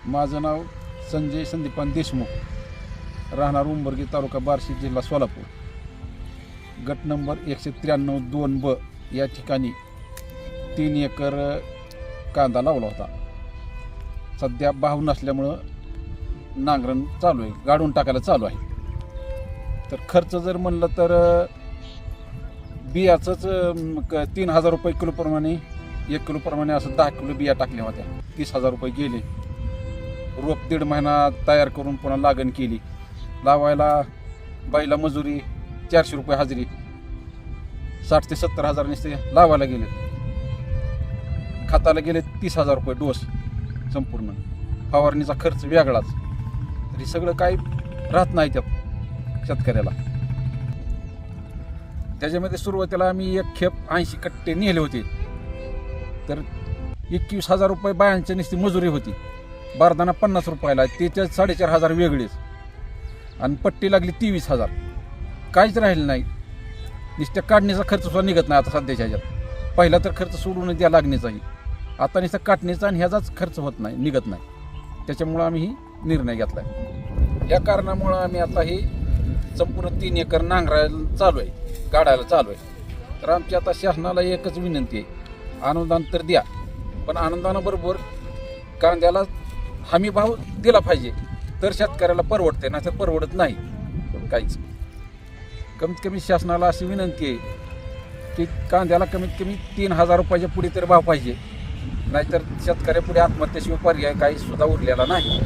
माझं नाव संजय संदीपान देशमुख, राहणार उंबरगी, तालुका बार्शी, जिल्हा सोलापूर. गट नंबर 193-2B या ठिकाणी 3 एकर कांदा लावला होता. सध्या भाव नसल्यामुळं नांगरण चालू आहे, गाडून टाकायला चालू आहे. तर खर्च जर म्हणलं तर बियाचंच 3,000 रुपये किलोप्रमाणे, 1 किलोप्रमाणे असं 10 किलो बिया टाकल्या होत्या. 30,000 रुपये गेले. रोप 1.5 महिना तयार करून पुन्हा लागण केली. लावायला बाईला मजुरी 400 रुपये हजेरी, 60 ते 70 हजार नुसते लावायला गेले. खताला गेले 30,000 रुपये डोस संपूर्ण. फवारणीचा खर्च वेगळाच. तरी सगळं काही राहत नाही त्यात शेतकऱ्याला. त्याच्यामध्ये सुरुवातीला आम्ही एक खेप 80 कट्टे नेले होते. तर 21,000 रुपये बायांची नुसती मजुरी होती. बारदाना 50 रुपयाला, त्याच्या 4,500 वेगळेच. आणि पट्टी लागली 23,000. काहीच राहिलं नाही. नुसत्या काढणीचा खर्च सुद्धा निघत नाही आता सध्याच्या ह्याच्यात. पहिला तर खर्च सोडून द्या लागणीचाही. आता नुसता काटणीचा आणि ह्याचाच खर्च होत नाही, निघत नाही. त्याच्यामुळं आम्ही ही निर्णय घेतला आहे. या कारणामुळं आम्ही आता ही संपूर्ण 3 एकर नांगरायला चालू आहे, काढायला चालू आहे. तर आमची आता शासनाला एकच विनंती आहे, अनुदान तर द्या, पण अनुदानाबरोबर कांद्याला हमी भाव दिला पाहिजे, तर शेतकऱ्याला परवडते, नाही तर परवडत नाही काहीच. कमीत कमी शासनाला अशी विनंती आहे की कांद्याला कमीत कमी 3,000 रुपयाच्या पुढे तरी भाव पाहिजे, नाहीतर शेतकऱ्यापुढे आत्महत्येशिवाय पर्याय काही सुद्धा उरलेला नाही.